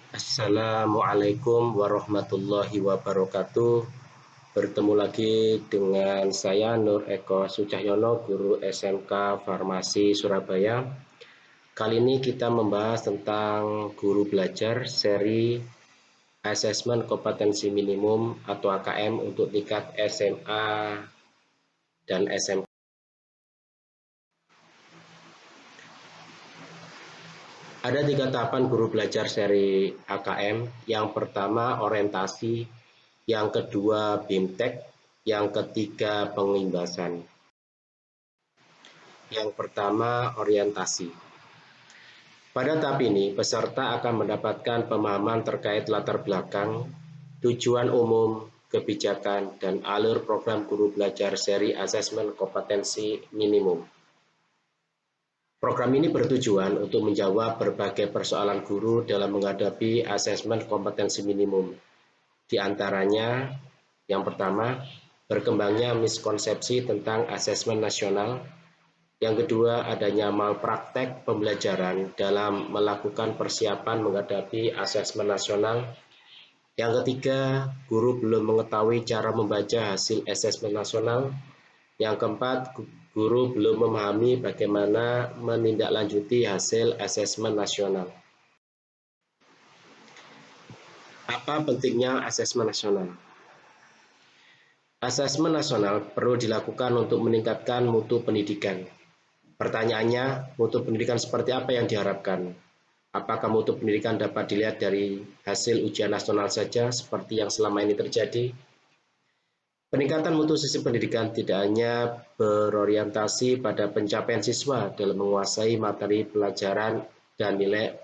Assalamualaikum warahmatullahi wabarakatuh. Bertemu lagi dengan saya Nur Eko Sucahyono, guru SMK Farmasi Surabaya. Kali ini kita membahas tentang guru belajar seri Asesmen Kompetensi Minimum atau AKM untuk tingkat SMA dan SMK. Ada 3 tahapan guru belajar seri AKM. Yang pertama orientasi, yang kedua BIMTEK, yang ketiga pengimbasan. Yang pertama orientasi. Pada tahap ini, peserta akan mendapatkan pemahaman terkait latar belakang, tujuan umum, kebijakan, dan alur program guru belajar seri asesmen kompetensi minimum. Program ini bertujuan untuk menjawab berbagai persoalan guru dalam menghadapi asesmen kompetensi minimum. Di antaranya, yang pertama, berkembangnya miskonsepsi tentang asesmen nasional. Yang kedua, adanya malpraktek pembelajaran dalam melakukan persiapan menghadapi asesmen nasional. Yang ketiga, guru belum mengetahui cara membaca hasil asesmen nasional. Yang keempat, guru belum memahami bagaimana menindaklanjuti hasil asesmen nasional. Apa pentingnya asesmen nasional? Asesmen nasional perlu dilakukan untuk meningkatkan mutu pendidikan. Pertanyaannya, mutu pendidikan seperti apa yang diharapkan? Apakah mutu pendidikan dapat dilihat dari hasil ujian nasional saja seperti yang selama ini terjadi? Peningkatan mutu sistem pendidikan tidak hanya berorientasi pada pencapaian siswa dalam menguasai materi pelajaran dan nilai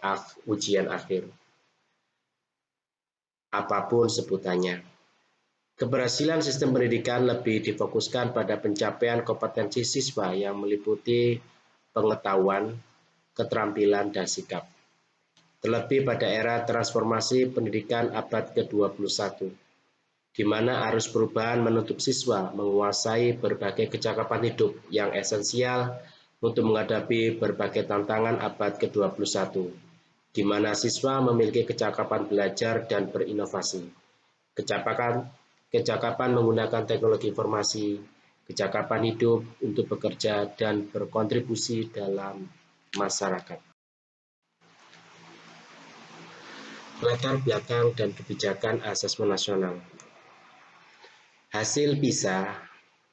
ujian akhir, apapun sebutannya. Keberhasilan sistem pendidikan lebih difokuskan pada pencapaian kompetensi siswa yang meliputi pengetahuan, keterampilan, dan sikap. Terlebih pada era transformasi pendidikan abad ke-21, di mana arus perubahan menuntut siswa menguasai berbagai kecakapan hidup yang esensial untuk menghadapi berbagai tantangan abad ke-21, di mana siswa memiliki kecakapan belajar dan berinovasi, kecakapan menggunakan teknologi informasi, kecakapan hidup untuk bekerja dan berkontribusi dalam masyarakat. Latar belakang dan kebijakan asesmen nasional. Hasil PISA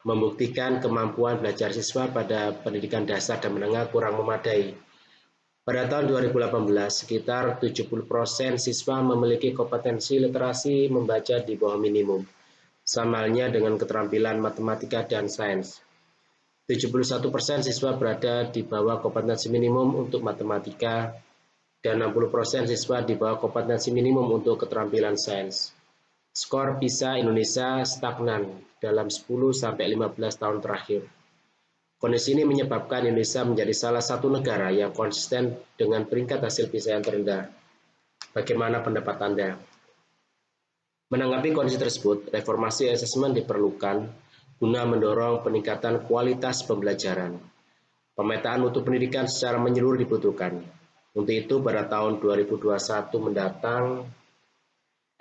membuktikan kemampuan belajar siswa pada pendidikan dasar dan menengah kurang memadai. Pada tahun 2018, sekitar 70% siswa memiliki kompetensi literasi membaca di bawah minimum, sama halnya dengan keterampilan matematika dan sains. 71% siswa berada di bawah kompetensi minimum untuk matematika, dan 60% siswa di bawah kompetensi minimum untuk keterampilan sains. Skor PISA Indonesia stagnan dalam 10-15 tahun terakhir. Kondisi ini menyebabkan Indonesia menjadi salah satu negara yang konsisten dengan peringkat hasil PISA yang terendah. Bagaimana pendapat Anda? Menanggapi kondisi tersebut, reformasi asesmen diperlukan guna mendorong peningkatan kualitas pembelajaran. Pemetaan mutu pendidikan secara menyeluruh dibutuhkan. Untuk itu, pada tahun 2021 mendatang,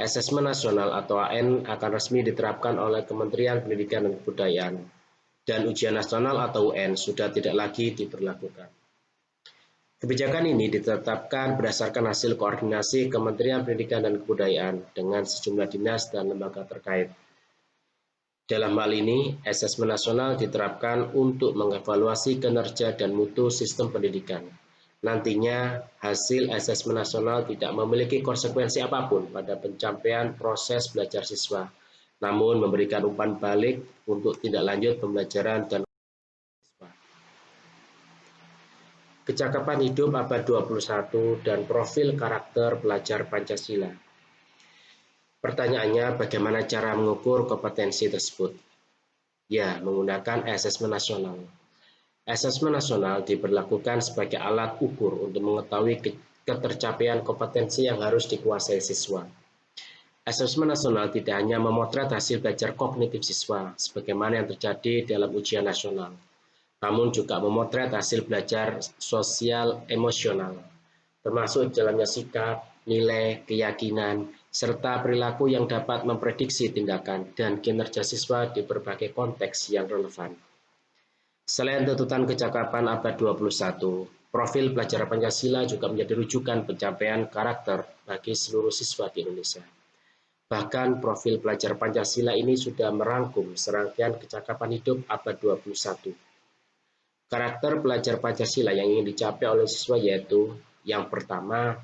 Asesmen Nasional atau AN akan resmi diterapkan oleh Kementerian Pendidikan dan Kebudayaan, dan ujian nasional atau UN sudah tidak lagi diberlakukan. Kebijakan ini ditetapkan berdasarkan hasil koordinasi Kementerian Pendidikan dan Kebudayaan dengan sejumlah dinas dan lembaga terkait. Dalam hal ini, asesmen nasional diterapkan untuk mengevaluasi kinerja dan mutu sistem pendidikan. Nantinya, hasil asesmen nasional tidak memiliki konsekuensi apapun pada pencapaian proses belajar siswa, namun memberikan umpan balik untuk tindak lanjut pembelajaran dan siswa. Kecakapan hidup abad 21 dan profil karakter pelajar Pancasila. Pertanyaannya, bagaimana cara mengukur kompetensi tersebut? Ya, menggunakan asesmen nasional. Asesmen nasional diberlakukan sebagai alat ukur untuk mengetahui ketercapaian kompetensi yang harus dikuasai siswa. Asesmen nasional tidak hanya memotret hasil belajar kognitif siswa, sebagaimana yang terjadi dalam ujian nasional, namun juga memotret hasil belajar sosial emosional, termasuk jalannya sikap, nilai, keyakinan, serta perilaku yang dapat memprediksi tindakan dan kinerja siswa di berbagai konteks yang relevan. Selain tuntutan kecakapan abad 21, profil pelajar Pancasila juga menjadi rujukan pencapaian karakter bagi seluruh siswa di Indonesia. Bahkan profil pelajar Pancasila ini sudah merangkum serangkaian kecakapan hidup abad 21. Karakter pelajar Pancasila yang ingin dicapai oleh siswa yaitu yang pertama,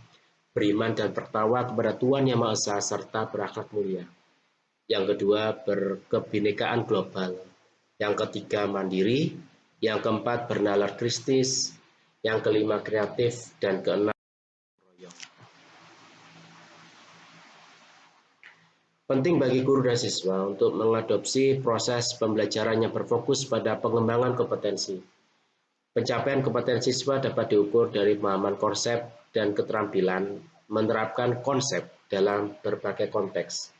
beriman dan bertakwa kepada Tuhan Yang Maha Esa serta berakhlak mulia. Yang kedua, berkebinekaan global. Yang ketiga, mandiri. Yang keempat, bernalar kristis. Yang kelima, kreatif. Dan keenam, royong. Penting bagi guru dan siswa untuk mengadopsi proses pembelajaran yang berfokus pada pengembangan kompetensi. Pencapaian kompetensi siswa dapat diukur dari pemahaman konsep dan keterampilan menerapkan konsep dalam berbagai konteks.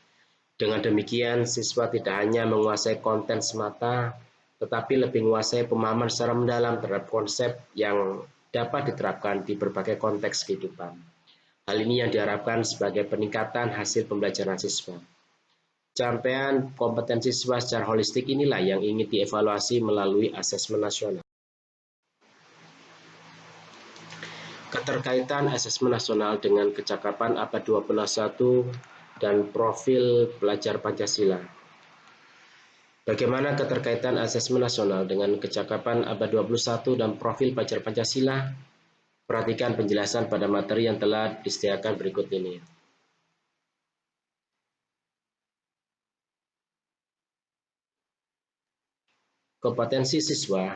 Dengan demikian, siswa tidak hanya menguasai konten semata, tetapi lebih menguasai pemahaman secara mendalam terhadap konsep yang dapat diterapkan di berbagai konteks kehidupan. Hal ini yang diharapkan sebagai peningkatan hasil pembelajaran siswa. Pencapaian kompetensi siswa secara holistik inilah yang ingin dievaluasi melalui asesmen nasional. Keterkaitan asesmen nasional dengan kecakapan abad 21 dan profil pelajar Pancasila. Bagaimana keterkaitan asesmen nasional dengan kecakapan abad 21 dan profil pelajar Pancasila? Perhatikan penjelasan pada materi yang telah disediakan berikut ini. Kompetensi siswa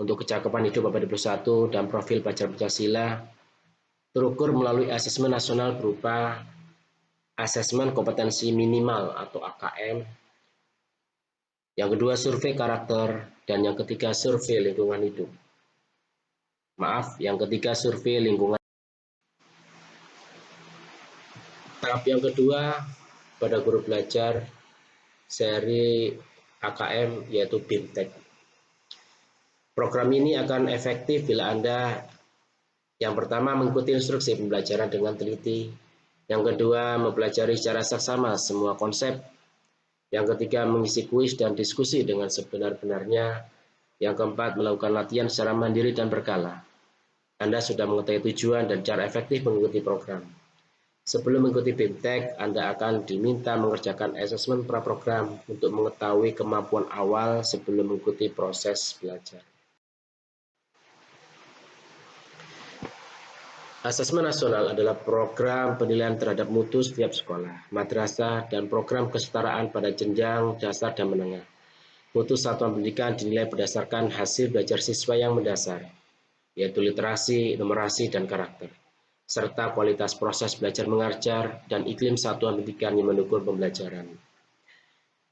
untuk kecakapan hidup abad 21 dan profil pelajar Pancasila terukur melalui asesmen nasional berupa asesmen kompetensi minimal atau AKM, yang kedua survei karakter, dan yang ketiga survei lingkungan hidup. Yang ketiga survei lingkungan. Tahap yang kedua pada guru belajar seri AKM yaitu BIMTEK. Program ini akan efektif bila Anda yang pertama mengikuti instruksi pembelajaran dengan teliti, yang kedua mempelajari secara seksama semua konsep, yang ketiga mengisi kuis dan diskusi dengan sebenar-benarnya, yang keempat melakukan latihan secara mandiri dan berkala. Anda sudah mengetahui tujuan dan cara efektif mengikuti program. Sebelum mengikuti BIMTEK, Anda akan diminta mengerjakan asesmen praprogram untuk mengetahui kemampuan awal sebelum mengikuti proses belajar. Asesmen nasional adalah program penilaian terhadap mutu setiap sekolah, madrasah, dan program kesetaraan pada jenjang dasar dan menengah. Mutu satuan pendidikan dinilai berdasarkan hasil belajar siswa yang mendasar, yaitu literasi, numerasi, dan karakter, serta kualitas proses belajar mengajar dan iklim satuan pendidikan yang mendukung pembelajaran.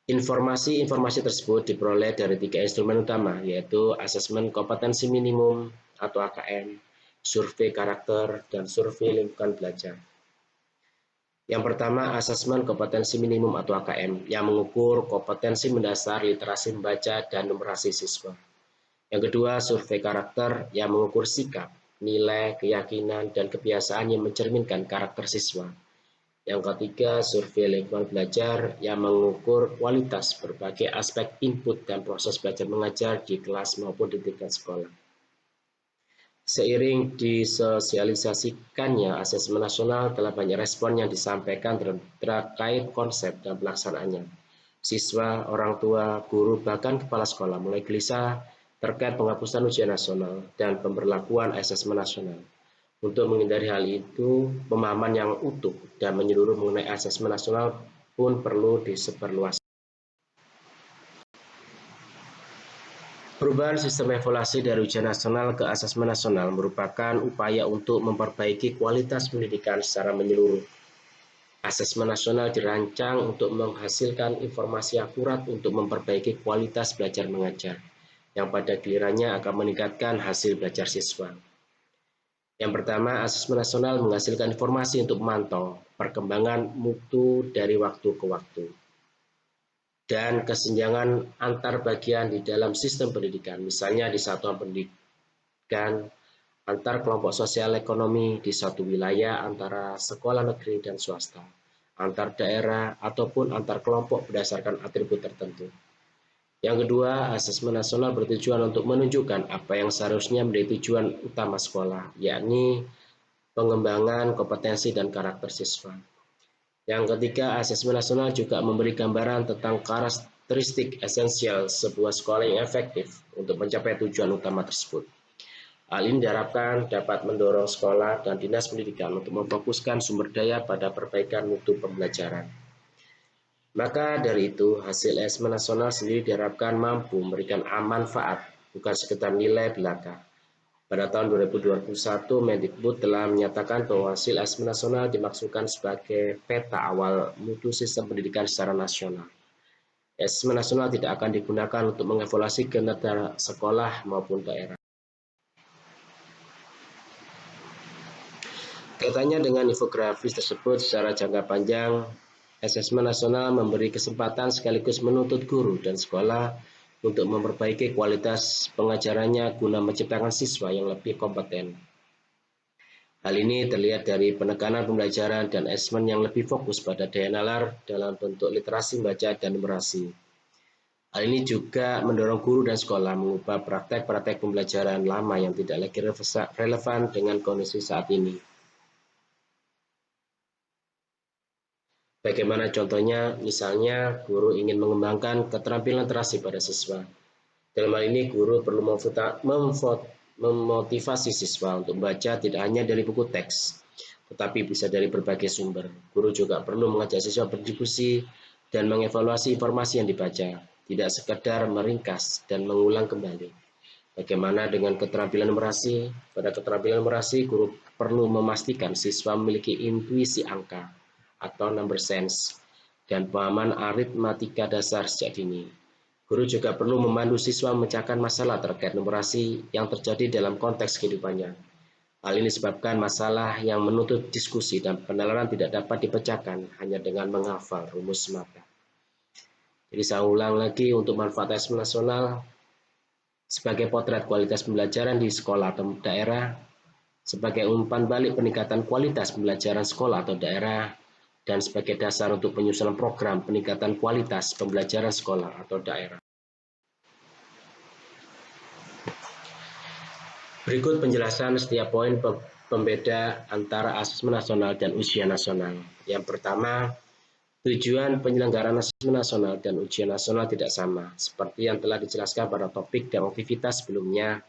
Informasi-informasi tersebut diperoleh dari 3 instrumen utama, yaitu asesmen kompetensi minimum atau AKM, survei karakter, dan survei lingkungan belajar. Yang pertama, asesmen kompetensi minimum atau AKM, yang mengukur kompetensi mendasar literasi membaca dan numerasi siswa. Yang kedua, survei karakter yang mengukur sikap, nilai, keyakinan, dan kebiasaan yang mencerminkan karakter siswa. Yang ketiga, survei lingkungan belajar yang mengukur kualitas berbagai aspek input dan proses belajar mengajar di kelas maupun di tingkat sekolah. Seiring disosialisasikannya asesmen nasional, telah banyak respon yang disampaikan terkait konsep dan pelaksanaannya. Siswa, orang tua, guru, bahkan kepala sekolah mulai gelisah terkait penghapusan ujian nasional dan pemberlakuan asesmen nasional. Untuk menghindari hal itu, pemahaman yang utuh dan menyeluruh mengenai asesmen nasional pun perlu disebarluaskan. Perubahan sistem evaluasi dari ujian nasional ke asesmen nasional merupakan upaya untuk memperbaiki kualitas pendidikan secara menyeluruh. Asesmen nasional dirancang untuk menghasilkan informasi akurat untuk memperbaiki kualitas belajar mengajar, yang pada gilirannya akan meningkatkan hasil belajar siswa. Yang pertama, asesmen nasional menghasilkan informasi untuk memantau perkembangan mutu dari waktu ke waktu dan kesenjangan antar bagian di dalam sistem pendidikan, misalnya di satuan pendidikan antar kelompok sosial ekonomi di suatu wilayah antara sekolah negeri dan swasta, antar daerah, ataupun antar kelompok berdasarkan atribut tertentu. Yang kedua, asesmen nasional bertujuan untuk menunjukkan apa yang seharusnya menjadi tujuan utama sekolah, yakni pengembangan kompetensi dan karakter siswa. Yang ketiga, asesmen nasional juga memberi gambaran tentang karakteristik esensial sebuah sekolah yang efektif untuk mencapai tujuan utama tersebut. Hal ini diharapkan dapat mendorong sekolah dan dinas pendidikan untuk memfokuskan sumber daya pada perbaikan mutu pembelajaran. Maka dari itu, hasil asesmen nasional sendiri diharapkan mampu memberikan manfaat, bukan sekedar nilai belaka. Pada tahun 2021, Mendikbud telah menyatakan bahwa hasil asesmen nasional dimaksudkan sebagai peta awal mutu sistem pendidikan secara nasional. Asesmen nasional tidak akan digunakan untuk mengevaluasi kinerja sekolah maupun daerah. Kaitannya dengan infografis tersebut secara jangka panjang, asesmen nasional memberi kesempatan sekaligus menuntut guru dan sekolah untuk memperbaiki kualitas pengajarannya guna menciptakan siswa yang lebih kompeten. Hal ini terlihat dari penekanan pembelajaran dan asesmen yang lebih fokus pada daya nalar dalam bentuk literasi membaca dan numerasi. Hal ini juga mendorong guru dan sekolah mengubah praktek-praktek pembelajaran lama yang tidak lagi relevan dengan kondisi saat ini. Bagaimana contohnya? Misalnya, guru ingin mengembangkan keterampilan literasi pada siswa. Dalam hal ini, guru perlu memotivasi siswa untuk membaca tidak hanya dari buku teks, tetapi bisa dari berbagai sumber. Guru juga perlu mengajak siswa berdiskusi dan mengevaluasi informasi yang dibaca, tidak sekedar meringkas dan mengulang kembali. Bagaimana dengan keterampilan numerasi? Pada keterampilan numerasi, guru perlu memastikan siswa memiliki intuisi angka atau number sense dan pemahaman aritmatika dasar sejak dini. Guru juga perlu memandu siswa memecahkan masalah terkait numerasi yang terjadi dalam konteks kehidupannya. Hal ini disebabkan masalah yang menuntut diskusi dan penalaran tidak dapat dipecahkan hanya dengan menghafal rumus semata. Jadi saya ulang lagi, untuk manfaat asesmen nasional sebagai potret kualitas pembelajaran di sekolah atau daerah, sebagai umpan balik peningkatan kualitas pembelajaran sekolah atau daerah, dan sebagai dasar untuk penyusunan program peningkatan kualitas pembelajaran sekolah atau daerah. Berikut penjelasan setiap poin pembeda antara asesmen nasional dan ujian nasional. Yang pertama, tujuan penyelenggaraan asesmen nasional dan ujian nasional tidak sama. Seperti yang telah dijelaskan pada topik dan aktivitas sebelumnya,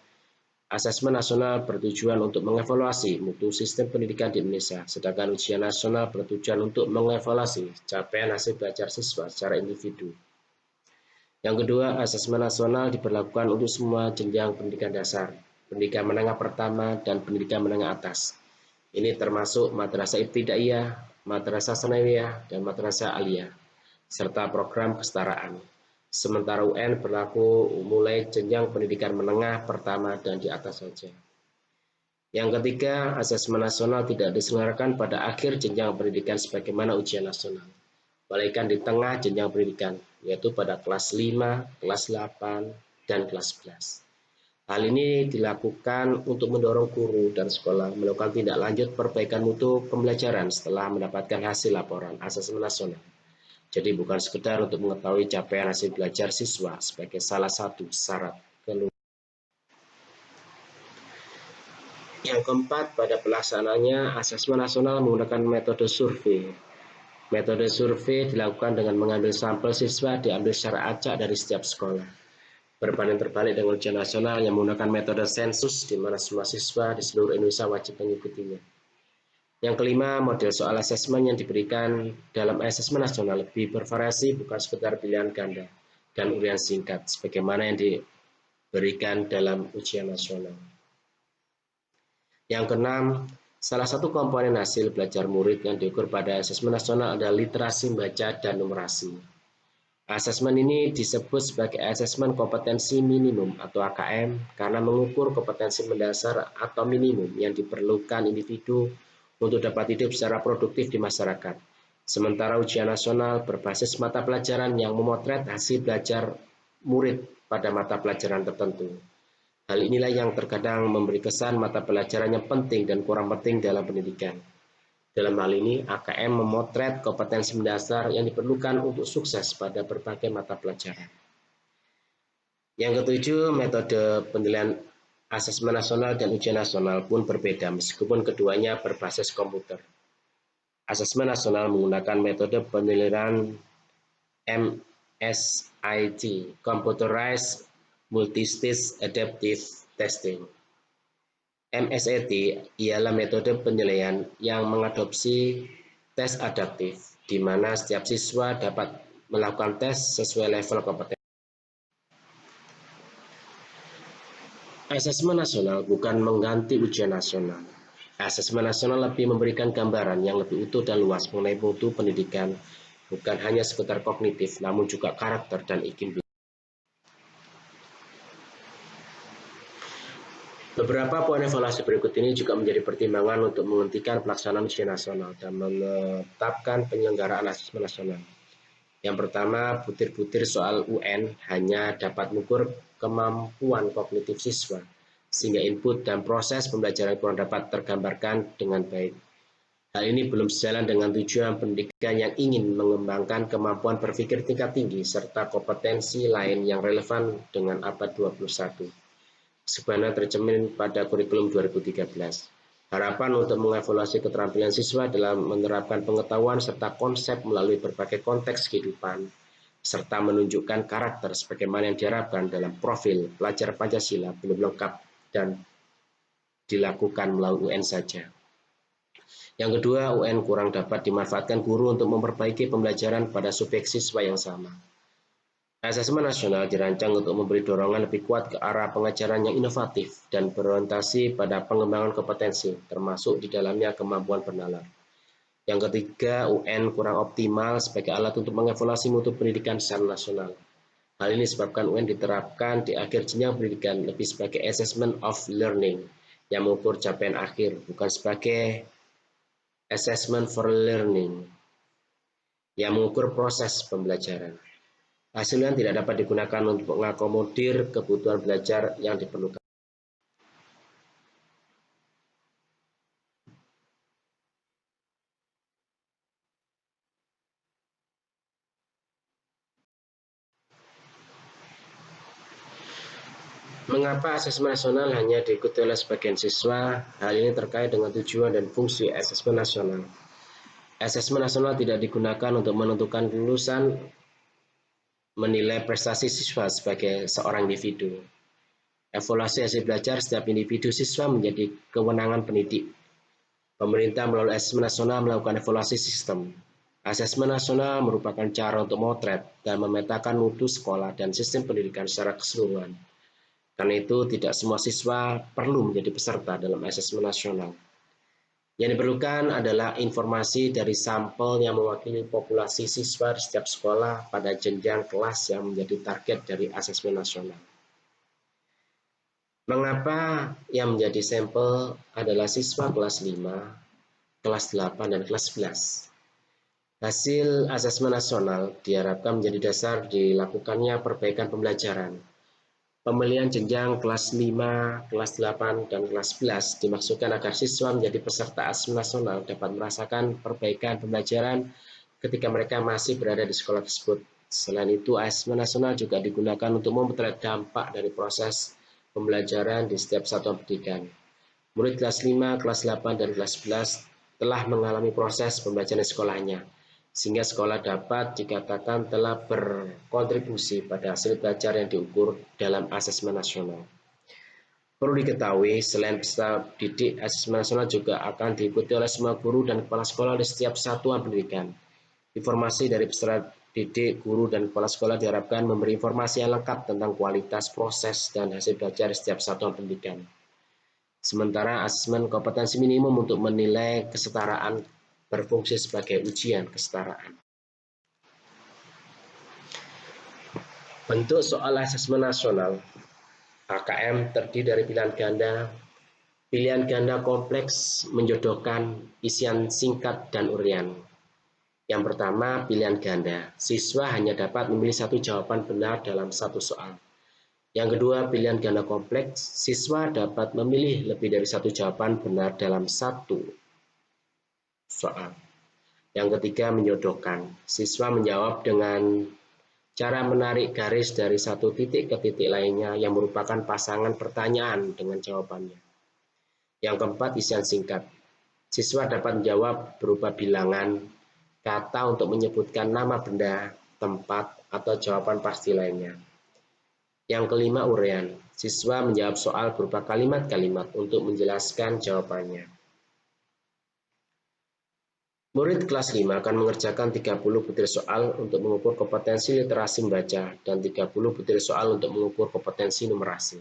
asesmen nasional bertujuan untuk mengevaluasi mutu sistem pendidikan di Indonesia, sedangkan ujian nasional bertujuan untuk mengevaluasi capaian hasil belajar siswa secara individu. Yang kedua, asesmen nasional diberlakukan untuk semua jenjang pendidikan dasar, pendidikan menengah pertama, dan pendidikan menengah atas. Ini termasuk madrasah ibtidaiyah, madrasah sanawiyah, dan madrasah aliyah, serta program kesetaraan. Sementara UN berlaku mulai jenjang pendidikan menengah pertama dan di atas saja. Yang ketiga, asesmen nasional tidak diselenggarakan pada akhir jenjang pendidikan sebagaimana ujian nasional, melainkan di tengah jenjang pendidikan, yaitu pada kelas 5, kelas 8, dan kelas 11. Hal ini dilakukan untuk mendorong guru dan sekolah melakukan tindak lanjut perbaikan mutu pembelajaran setelah mendapatkan hasil laporan asesmen nasional. Jadi bukan sekedar untuk mengetahui capaian hasil belajar siswa sebagai salah satu syarat kelulusan. Yang keempat, pada pelaksanaannya asesmen nasional menggunakan metode survei. Metode survei dilakukan dengan mengambil sampel siswa diambil secara acak dari setiap sekolah. Berbanding terbalik dengan ujian nasional yang menggunakan metode sensus di mana semua siswa di seluruh Indonesia wajib mengikutinya. Yang kelima, model soal asesmen yang diberikan dalam asesmen nasional lebih bervariasi, bukan sekedar pilihan ganda dan uraian singkat, sebagaimana yang diberikan dalam ujian nasional. Yang keenam, salah satu komponen hasil belajar murid yang diukur pada asesmen nasional adalah literasi membaca dan numerasi. Asesmen ini disebut sebagai asesmen kompetensi minimum atau AKM karena mengukur kompetensi mendasar atau minimum yang diperlukan individu untuk dapat hidup secara produktif di masyarakat. Sementara ujian nasional berbasis mata pelajaran yang memotret hasil belajar murid pada mata pelajaran tertentu. Hal inilah yang terkadang memberi kesan mata pelajarannya penting dan kurang penting dalam pendidikan. Dalam hal ini, AKM memotret kompetensi mendasar yang diperlukan untuk sukses pada berbagai mata pelajaran. Yang ketujuh, metode penilaian asesmen nasional dan ujian nasional pun berbeda meskipun keduanya berbasis komputer. Asesmen nasional menggunakan metode penilaian MSIT, Computerized Multistage Adaptive Testing. MSIT ialah metode penilaian yang mengadopsi tes adaptif, di mana setiap siswa dapat melakukan tes sesuai level kompetensi. Asesmen nasional bukan mengganti ujian nasional. Asesmen nasional lebih memberikan gambaran yang lebih utuh dan luas mengenai mutu pendidikan, bukan hanya sekedar kognitif, namun juga karakter dan iklim. Beberapa poin evaluasi berikut ini juga menjadi pertimbangan untuk menghentikan pelaksanaan ujian nasional dan menetapkan penyelenggaraan asesmen nasional. Yang pertama, butir-butir soal UN hanya dapat mengukur kemampuan kognitif siswa, sehingga input dan proses pembelajaran kurang dapat tergambarkan dengan baik. Hal ini belum sejalan dengan tujuan pendidikan yang ingin mengembangkan kemampuan berpikir tingkat tinggi serta kompetensi lain yang relevan dengan abad 21. Sebagaimana tercermin pada kurikulum 2013. Harapan untuk mengevaluasi keterampilan siswa dalam menerapkan pengetahuan serta konsep melalui berbagai konteks kehidupan, serta menunjukkan karakter sebagaimana yang diharapkan dalam profil pelajar Pancasila belum lengkap dan dilakukan melalui UN saja. Yang kedua, UN kurang dapat dimanfaatkan guru untuk memperbaiki pembelajaran pada subjek siswa yang sama. Asesmen nasional dirancang untuk memberi dorongan lebih kuat ke arah pengajaran yang inovatif dan berorientasi pada pengembangan kompetensi, termasuk di dalamnya kemampuan bernalar. Yang ketiga, UN kurang optimal sebagai alat untuk mengevaluasi mutu pendidikan secara nasional. Hal ini disebabkan UN diterapkan di akhir jenjang pendidikan lebih sebagai assessment of learning yang mengukur capaian akhir, bukan sebagai assessment for learning yang mengukur proses pembelajaran. Hasilnya tidak dapat digunakan untuk mengakomodir kebutuhan belajar yang diperlukan. Mengapa asesmen nasional hanya diikuti oleh sebagian siswa? Hal ini terkait dengan tujuan dan fungsi asesmen nasional. Asesmen nasional tidak digunakan untuk menentukan kelulusan, menilai prestasi siswa sebagai seorang individu. Evaluasi hasil belajar setiap individu siswa menjadi kewenangan pendidik. Pemerintah melalui asesmen nasional melakukan evaluasi sistem. Asesmen nasional merupakan cara untuk memotret dan memetakan mutu sekolah dan sistem pendidikan secara keseluruhan. Karena itu, tidak semua siswa perlu menjadi peserta dalam asesmen nasional. Yang diperlukan adalah informasi dari sampel yang mewakili populasi siswa di setiap sekolah pada jenjang kelas yang menjadi target dari asesmen nasional. Mengapa yang menjadi sampel adalah siswa kelas 5, kelas 8, dan kelas 11? Hasil asesmen nasional diharapkan menjadi dasar dilakukannya perbaikan pembelajaran. Pemilihan jenjang kelas 5, kelas 8, dan kelas 11 dimaksudkan agar siswa menjadi peserta asesmen nasional dapat merasakan perbaikan pembelajaran ketika mereka masih berada di sekolah tersebut. Selain itu, asesmen nasional juga digunakan untuk memotret dampak dari proses pembelajaran di setiap satuan pendidikan. Murid kelas 5, kelas 8, dan kelas 11 telah mengalami proses pembelajaran di sekolahnya, sehingga sekolah dapat dikatakan telah berkontribusi pada hasil belajar yang diukur dalam asesmen nasional. Perlu diketahui, selain peserta didik, asesmen nasional juga akan diikuti oleh semua guru dan kepala sekolah di setiap satuan pendidikan. Informasi dari peserta didik, guru, dan kepala sekolah diharapkan memberi informasi yang lengkap tentang kualitas, proses, dan hasil belajar di setiap satuan pendidikan. Sementara asesmen kompetensi minimum untuk menilai kesetaraan berfungsi sebagai ujian kesetaraan. Bentuk soal asesmen nasional AKM terdiri dari pilihan ganda. Pilihan ganda kompleks menjodohkan isian singkat dan uraian. Yang pertama, pilihan ganda. Siswa hanya dapat memilih satu jawaban benar dalam satu soal. Yang kedua, pilihan ganda kompleks. Siswa dapat memilih lebih dari satu jawaban benar dalam satu soal. Yang ketiga, menjodohkan. Siswa menjawab dengan cara menarik garis dari satu titik ke titik lainnya yang merupakan pasangan pertanyaan dengan jawabannya. Yang keempat, isian singkat. Siswa dapat menjawab berupa bilangan, kata untuk menyebutkan nama benda, tempat, atau jawaban pasti lainnya. Yang kelima, uraian. Siswa menjawab soal berupa kalimat-kalimat untuk menjelaskan jawabannya. Murid kelas 5 akan mengerjakan 30 butir soal untuk mengukur kompetensi literasi membaca dan 30 butir soal untuk mengukur kompetensi numerasi.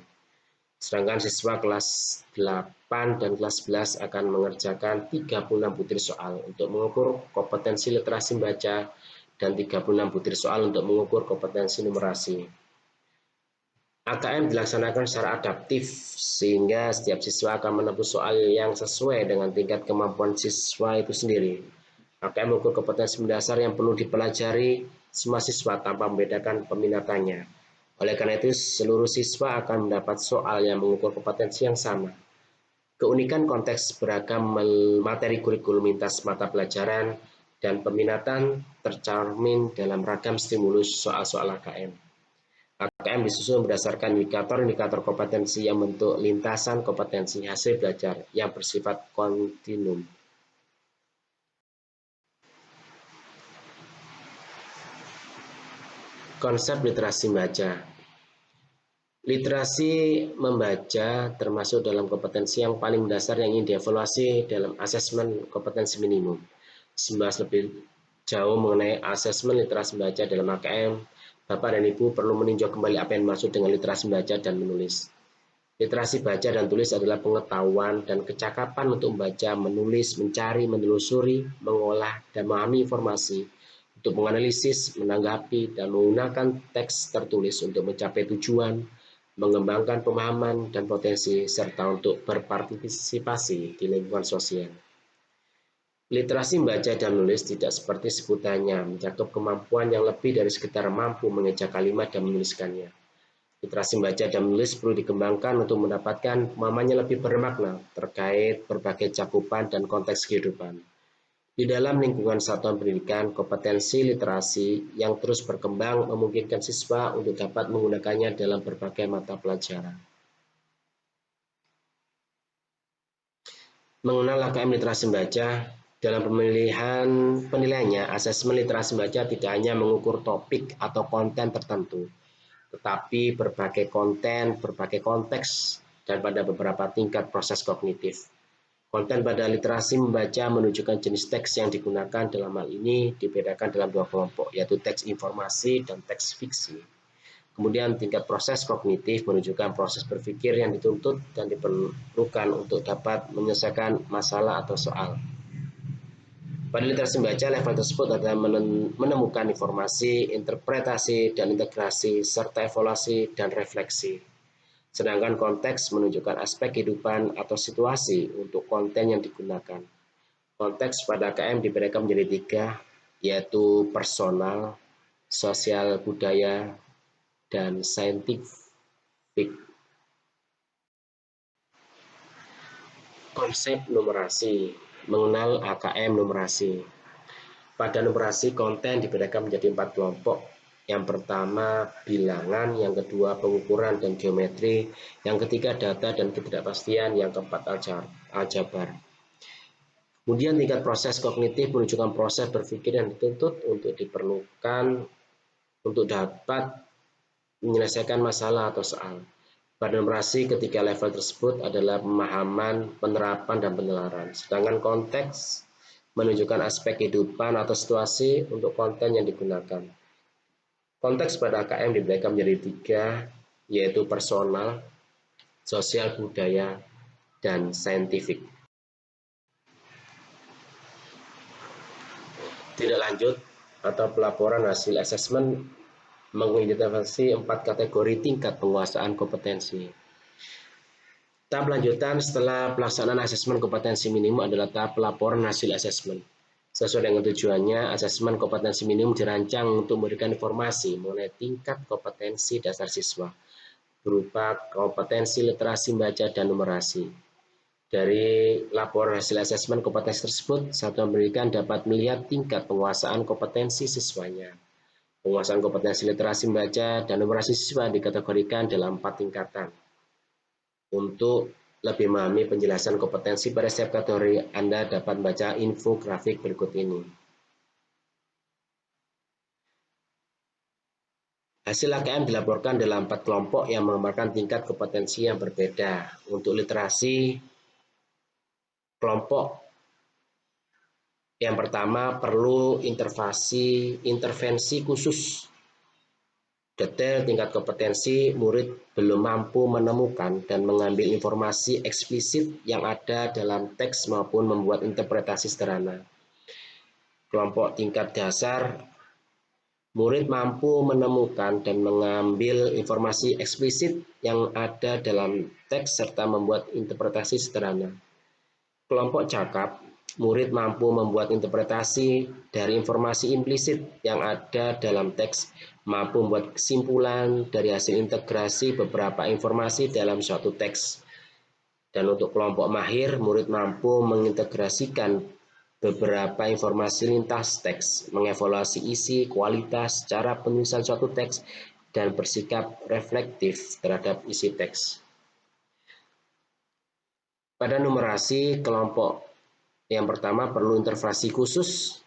Sedangkan siswa kelas 8 dan kelas 11 akan mengerjakan 36 butir soal untuk mengukur kompetensi literasi membaca dan 36 butir soal untuk mengukur kompetensi numerasi. AKM dilaksanakan secara adaptif sehingga setiap siswa akan menempuh soal yang sesuai dengan tingkat kemampuan siswa itu sendiri. AKM mengukur kompetensi mendasar yang perlu dipelajari semua siswa tanpa membedakan peminatannya. Oleh karena itu, seluruh siswa akan mendapat soal yang mengukur kompetensi yang sama. Keunikan konteks beragam materi kurikulum lintas mata pelajaran dan peminatan tercermin dalam ragam stimulus soal-soal AKM. AKM disusun berdasarkan indikator-indikator kompetensi yang membentuk lintasan kompetensi hasil belajar yang bersifat kontinum. Konsep literasi membaca. Literasi membaca termasuk dalam kompetensi yang paling mendasar yang ingin dievaluasi dalam asesmen kompetensi minimum. Membahas lebih jauh mengenai asesmen literasi membaca dalam AKM, Bapak dan Ibu perlu meninjau kembali apa yang dimaksud dengan literasi membaca dan menulis. Literasi baca dan tulis adalah pengetahuan dan kecakapan untuk membaca, menulis, mencari, menelusuri, mengolah, dan memahami informasi, untuk menganalisis, menanggapi, dan menggunakan teks tertulis untuk mencapai tujuan, mengembangkan pemahaman dan potensi, serta untuk berpartisipasi di lingkungan sosial. Literasi membaca dan menulis tidak seperti sebutannya, mencakup kemampuan yang lebih dari sekedar mampu mengeja kalimat dan menuliskannya. Literasi membaca dan menulis perlu dikembangkan untuk mendapatkan pemahaman yang lebih bermakna terkait berbagai cakupan dan konteks kehidupan. Di dalam lingkungan satuan pendidikan, kompetensi literasi yang terus berkembang memungkinkan siswa untuk dapat menggunakannya dalam berbagai mata pelajaran. Mengenal AKM literasi membaca, dalam penilaiannya, asesmen literasi membaca tidak hanya mengukur topik atau konten tertentu, tetapi berbagai konten, berbagai konteks, dan pada beberapa tingkat proses kognitif. Konten pada literasi membaca menunjukkan jenis teks yang digunakan. Dalam hal ini dibedakan dalam dua kelompok, yaitu teks informasi dan teks fiksi. Kemudian tingkat proses kognitif menunjukkan proses berpikir yang dituntut dan diperlukan untuk dapat menyelesaikan masalah atau soal. Pada literasi membaca, level tersebut adalah menemukan informasi, interpretasi, dan integrasi, serta evaluasi dan refleksi. Sedangkan konteks menunjukkan aspek kehidupan atau situasi untuk konten yang digunakan. Konteks pada KM diberikan menjadi tiga, yaitu personal, sosial budaya, dan saintifik. Konsep numerasi, mengenal AKM numerasi. Pada numerasi, konten dibedakan menjadi 4 kelompok. Yang pertama, bilangan. Yang kedua, pengukuran dan geometri. Yang ketiga, data dan ketidakpastian. Yang keempat, aljabar. Kemudian tingkat proses kognitif menunjukkan proses berpikir yang dituntut untuk diperlukan untuk dapat menyelesaikan masalah atau soal. Pada numerasi, ketiga level tersebut adalah pemahaman, penerapan, dan penalaran. Sedangkan konteks menunjukkan aspek kehidupan atau situasi untuk konten yang digunakan. Konteks pada AKM diberikan menjadi tiga, yaitu personal, sosial budaya, dan saintifik. Tidak lanjut atau pelaporan hasil asesmen mengidentifikasi 4 kategori tingkat penguasaan kompetensi. Tahap lanjutan setelah pelaksanaan asesmen kompetensi minimum adalah tahap pelaporan hasil asesmen. Sesuai dengan tujuannya, asesmen kompetensi minimum dirancang untuk memberikan informasi mengenai tingkat kompetensi dasar siswa, berupa kompetensi literasi membaca dan numerasi. Dari laporan hasil asesmen kompetensi tersebut, satuan pendidikan dapat melihat tingkat penguasaan kompetensi siswanya. Penguasaan kompetensi literasi membaca dan numerasi siswa dikategorikan dalam 4 tingkatan. Untuk lebih memahami penjelasan kompetensi pada setiap kategori, Anda dapat membaca infografik berikut ini. Hasil AKM dilaporkan dalam 4 kelompok yang menggambarkan tingkat kompetensi yang berbeda. Untuk literasi, kelompok yang pertama perlu intervensi khusus. Detail tingkat kompetensi, murid belum mampu menemukan dan mengambil informasi eksplisit yang ada dalam teks maupun membuat interpretasi sederhana. Kelompok tingkat dasar, murid mampu menemukan dan mengambil informasi eksplisit yang ada dalam teks serta membuat interpretasi sederhana. Kelompok cakap, murid mampu membuat interpretasi dari informasi implisit yang ada dalam teks, mampu membuat kesimpulan dari hasil integrasi beberapa informasi dalam suatu teks. Dan untuk kelompok mahir, murid mampu mengintegrasikan beberapa informasi lintas teks, mengevaluasi isi, kualitas, cara penulisan suatu teks, dan bersikap reflektif terhadap isi teks. Pada numerasi, kelompok yang pertama perlu intervensi khusus.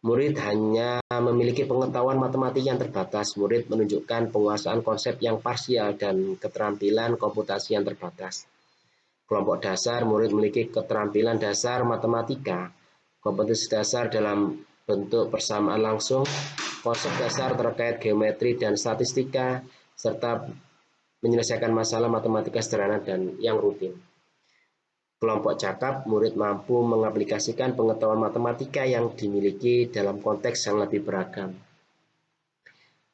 Murid hanya memiliki pengetahuan matematik yang terbatas. Murid menunjukkan penguasaan konsep yang parsial dan keterampilan komputasi yang terbatas. Kelompok dasar, murid memiliki keterampilan dasar matematika, kompetensi dasar dalam bentuk persamaan langsung, konsep dasar terkait geometri dan statistika, serta menyelesaikan masalah matematika sederhana dan yang rutin. Kelompok cakap, murid mampu mengaplikasikan pengetahuan matematika yang dimiliki dalam konteks yang lebih beragam.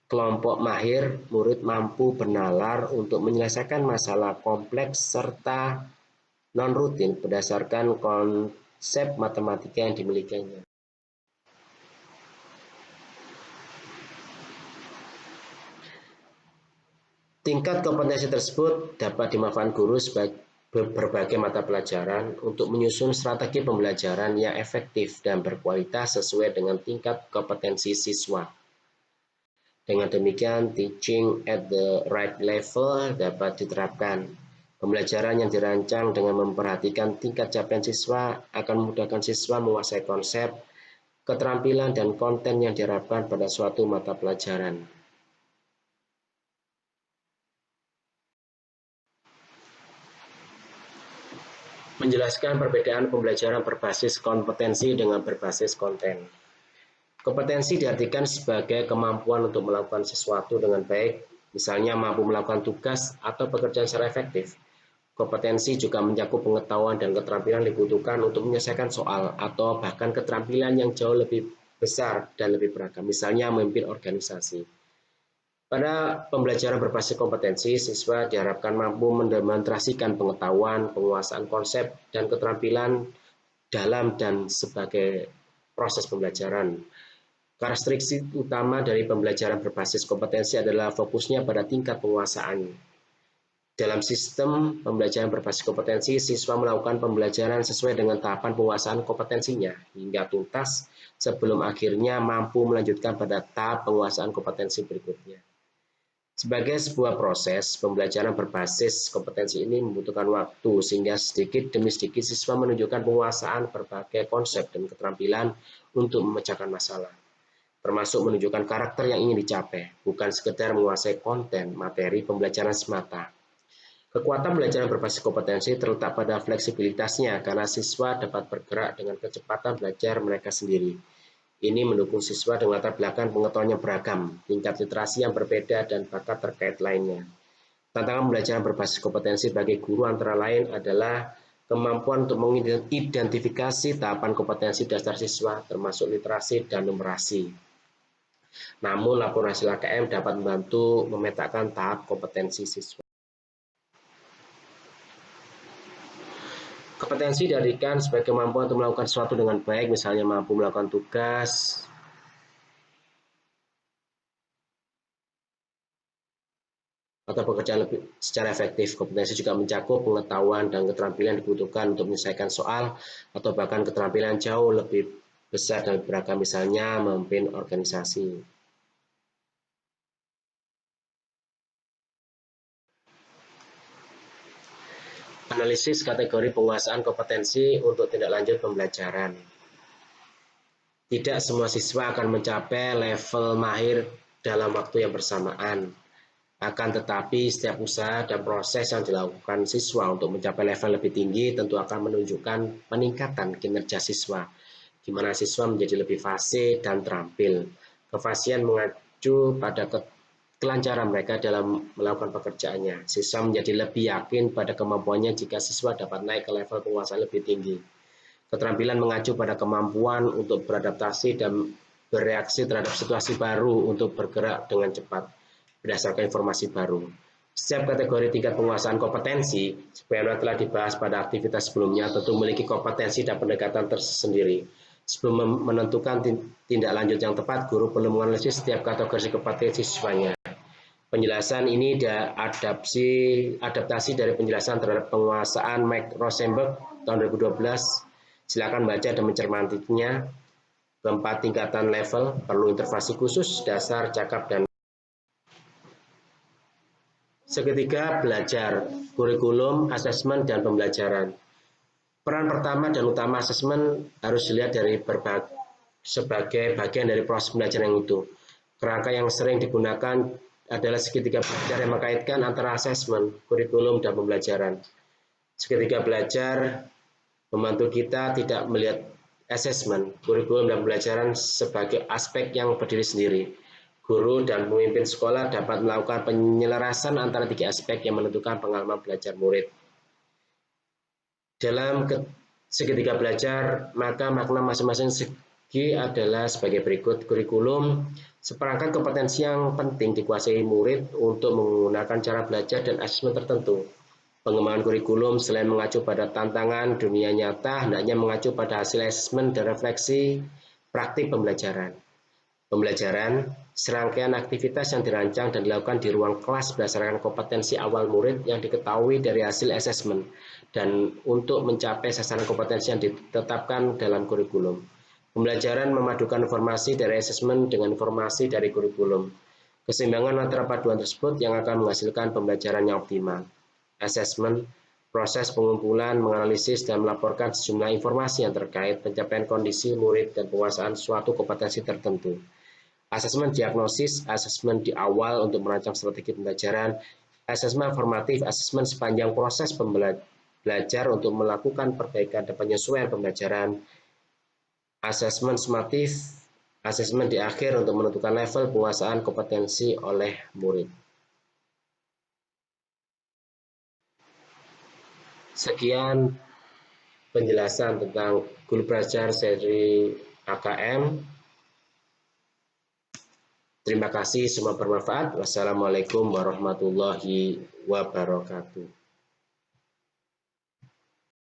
Kelompok mahir, murid mampu bernalar untuk menyelesaikan masalah kompleks serta non-rutin berdasarkan konsep matematika yang dimilikinya. Tingkat kompetensi tersebut dapat dimanfaatkan guru sebagai berbagai mata pelajaran untuk menyusun strategi pembelajaran yang efektif dan berkualitas sesuai dengan tingkat kompetensi siswa. Dengan demikian, teaching at the right level dapat diterapkan. Pembelajaran yang dirancang dengan memperhatikan tingkat capaian siswa akan memudahkan siswa menguasai konsep, keterampilan, dan konten yang diharapkan pada suatu mata pelajaran. Menjelaskan perbedaan pembelajaran berbasis kompetensi dengan berbasis konten. Kompetensi diartikan sebagai kemampuan untuk melakukan sesuatu dengan baik, misalnya mampu melakukan tugas atau pekerjaan secara efektif. Kompetensi juga mencakup pengetahuan dan keterampilan yang dibutuhkan untuk menyelesaikan soal atau bahkan keterampilan yang jauh lebih besar dan lebih beragam, misalnya memimpin organisasi. Pada pembelajaran berbasis kompetensi, siswa diharapkan mampu mendemonstrasikan pengetahuan, penguasaan konsep, dan keterampilan dalam dan sebagai proses pembelajaran. Karakteristik utama dari pembelajaran berbasis kompetensi adalah fokusnya pada tingkat penguasaan. Dalam sistem pembelajaran berbasis kompetensi, siswa melakukan pembelajaran sesuai dengan tahapan penguasaan kompetensinya hingga tuntas sebelum akhirnya mampu melanjutkan pada tahap penguasaan kompetensi berikutnya. Sebagai sebuah proses, pembelajaran berbasis kompetensi ini membutuhkan waktu sehingga sedikit demi sedikit siswa menunjukkan penguasaan berbagai konsep dan keterampilan untuk memecahkan masalah, termasuk menunjukkan karakter yang ingin dicapai, bukan sekedar menguasai konten materi pembelajaran semata. Kekuatan belajar berbasis kompetensi terletak pada fleksibilitasnya karena siswa dapat bergerak dengan kecepatan belajar mereka sendiri. Ini mendukung siswa dengan latar belakang pengetahuan yang beragam, tingkat literasi yang berbeda, dan bakat terkait lainnya. Tantangan belajar berbasis kompetensi bagi guru antara lain adalah kemampuan untuk mengidentifikasi tahapan kompetensi dasar siswa, termasuk literasi dan numerasi. Namun, laporan hasil AKM dapat membantu memetakan tahap kompetensi siswa. Kompetensi diartikan sebagai kemampuan untuk melakukan sesuatu dengan baik, misalnya mampu melakukan tugas, atau pekerjaan lebih secara efektif. Kompetensi juga mencakup pengetahuan dan keterampilan dibutuhkan untuk menyelesaikan soal atau bahkan keterampilan jauh lebih besar dan beragam, misalnya memimpin organisasi. Analisis kategori penguasaan kompetensi untuk tindak lanjut pembelajaran. Tidak semua siswa akan mencapai level mahir dalam waktu yang bersamaan. Akan tetapi, setiap usaha dan proses yang dilakukan siswa untuk mencapai level lebih tinggi tentu akan menunjukkan peningkatan kinerja siswa, di mana siswa menjadi lebih fasih dan terampil. Kefasihan mengacu pada kelancaran mereka dalam melakukan pekerjaannya. Siswa menjadi lebih yakin pada kemampuannya jika siswa dapat naik ke level penguasaan lebih tinggi. Keterampilan mengacu pada kemampuan untuk beradaptasi dan bereaksi terhadap situasi baru untuk bergerak dengan cepat berdasarkan informasi baru. Setiap kategori tingkat penguasaan kompetensi, sebagaimana telah dibahas pada aktivitas sebelumnya, tentu memiliki kompetensi dan pendekatan tersendiri. Sebelum menentukan tindak lanjut yang tepat, guru perlu menganalisis setiap kategori kompetensi siswanya. Penjelasan ini adaptasi dari penjelasan terhadap penguasaan Mike Rosenberg tahun 2012. Silakan baca dan mencermatinya. Keempat tingkatan level, perlu intervensi khusus, dasar, cakap, dan segitiga belajar, kurikulum, asesmen, dan pembelajaran. Peran pertama dan utama asesmen harus dilihat dari sebagai bagian dari proses pembelajaran yang utuh. Kerangka yang sering digunakan adalah segitiga belajar yang mengkaitkan antara asesmen, kurikulum, dan pembelajaran. Segitiga belajar membantu kita tidak melihat asesmen, kurikulum, dan pembelajaran sebagai aspek yang berdiri sendiri. Guru dan pemimpin sekolah dapat melakukan penyelarasan antara tiga aspek yang menentukan pengalaman belajar murid. Dalam segitiga belajar, maka makna masing-masing segi adalah sebagai berikut. Kurikulum, seperangkat kompetensi yang penting dikuasai murid untuk menggunakan cara belajar dan asesmen tertentu. Pengembangan kurikulum selain mengacu pada tantangan dunia nyata, hendaknya mengacu pada hasil asesmen dan refleksi praktik pembelajaran. Pembelajaran, serangkaian aktivitas yang dirancang dan dilakukan di ruang kelas berdasarkan kompetensi awal murid yang diketahui dari hasil asesmen dan untuk mencapai sasaran kompetensi yang ditetapkan dalam kurikulum. Pembelajaran memadukan informasi dari asesmen dengan informasi dari kurikulum. Keseimbangan antara paduan tersebut yang akan menghasilkan pembelajaran yang optimal. Asesmen, proses pengumpulan, menganalisis, dan melaporkan sejumlah informasi yang terkait pencapaian kondisi murid dan penguasaan suatu kompetensi tertentu. Asesmen diagnosis, asesmen di awal untuk merancang strategi pembelajaran, asesmen formatif, asesmen sepanjang proses belajar untuk melakukan perbaikan dan penyesuaian pembelajaran, asesmen sumatif, asesmen di akhir untuk menentukan level penguasaan kompetensi oleh murid. Sekian penjelasan tentang Guru Belajar seri AKM. Terima kasih, semua bermanfaat. Wassalamualaikum warahmatullahi wabarakatuh.